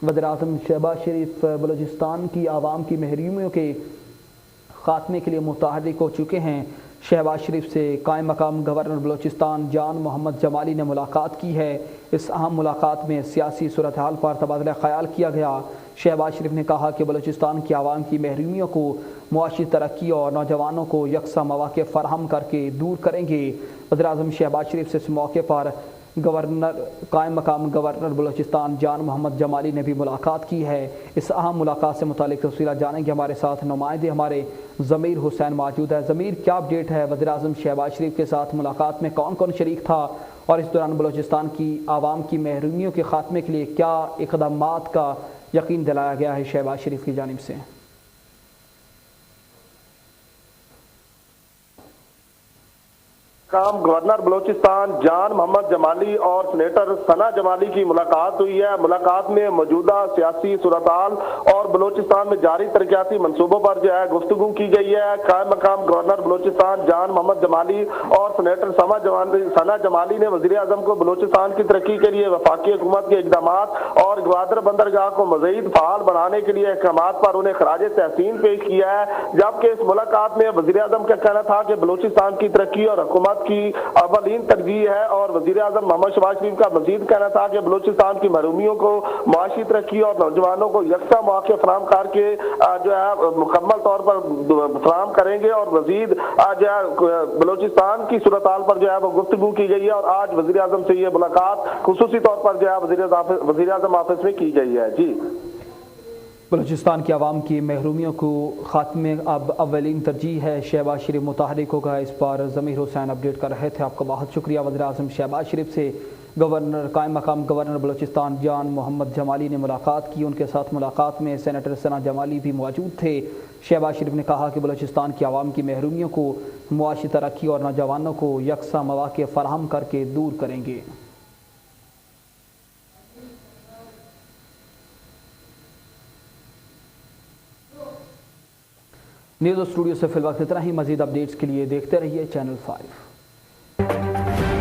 وزیراعظم شہباز شریف بلوچستان کی عوام کی محرومیوں کے خاتمے کے لیے متحرک ہو چکے ہیں۔ شہباز شریف سے قائم مقام گورنر بلوچستان جان محمد جمالی نے ملاقات کی ہے۔ اس اہم ملاقات میں سیاسی صورتحال پر تبادلہ خیال کیا گیا۔ شہباز شریف نے کہا کہ بلوچستان کی عوام کی محرومیوں کو معاشی ترقی اور نوجوانوں کو یکساں مواقع فراہم کر کے دور کریں گے۔ وزیراعظم شہباز شریف سے اس موقع پر قائم مقام گورنر بلوچستان جان محمد جمالی نے بھی ملاقات کی ہے۔ اس اہم ملاقات سے متعلق تفصیلات جانیں گے، ہمارے ساتھ نمائندے ہمارے ضمیر حسین موجود ہے۔ ضمیر، کیا اپڈیٹ ہے؟ وزیراعظم شہباز شریف کے ساتھ ملاقات میں کون کون شریک تھا اور اس دوران بلوچستان کی عوام کی محرومیوں کے خاتمے کے لیے کیا اقدامات کا یقین دلایا گیا ہے شہباز شریف کی جانب سے؟ گورنر بلوچستان جان محمد جمالی اور سینیٹر ثنا جمالی کی ملاقات ہوئی ہے۔ ملاقات میں موجودہ سیاسی صورتحال اور بلوچستان میں جاری ترقیاتی منصوبوں پر گفتگو کی گئی ہے۔ قائم مقام گورنر بلوچستان جان محمد جمالی اور سینیٹر ثنا جمالی نے وزیر اعظم کو بلوچستان کی ترقی کے لیے وفاقی حکومت کے اقدامات اور گوادر بندرگاہ کو مزید فعال بنانے کے لیے احکامات پر انہیں خراج تحسین پیش کیا ہے، جبکہ اس ملاقات میں وزیر اعظم کا کہنا تھا کہ بلوچستان کی ترقی اور حکومت کی اولین ترجیح ہے، اور وزیر اعظم محمد شہباز شریف کا مزید کہنا تھا کہ بلوچستان کی محرومیوں کو معاشی ترقی اور نوجوانوں کو یکساں مواقع فراہم کر کے مکمل طور پر فراہم کریں گے، اور مزید بلوچستان کی صورتحال پر وہ گفتگو کی گئی ہے، اور آج وزیر اعظم سے یہ ملاقات خصوصی طور پر وزیر اعظم آفس میں کی گئی ہے۔ جی، بلوچستان کی عوام کی محرومیوں کو خاتمے اب اولین ترجیح ہے۔ شہباز شریف متحرک ہوگا، اس پر ضمیر حسین اپڈیٹ کر رہے تھے۔ آپ کا بہت شکریہ۔ وزیراعظم شہباز شریف سے قائم مقام گورنر بلوچستان جان محمد جمالی نے ملاقات کی۔ ان کے ساتھ ملاقات میں سینیٹر ثنا جمالی بھی موجود تھے۔ شہباز شریف نے کہا کہ بلوچستان کی عوام کی محرومیوں کو معاشی ترقی اور نوجوانوں کو یکساں مواقع فراہم کر کے دور کریں گے۔ نیوز اسٹوڈیو سے فی الوقت اتنا ہی۔ مزید اپڈیٹس کے لیے دیکھتے رہیے چینل 5۔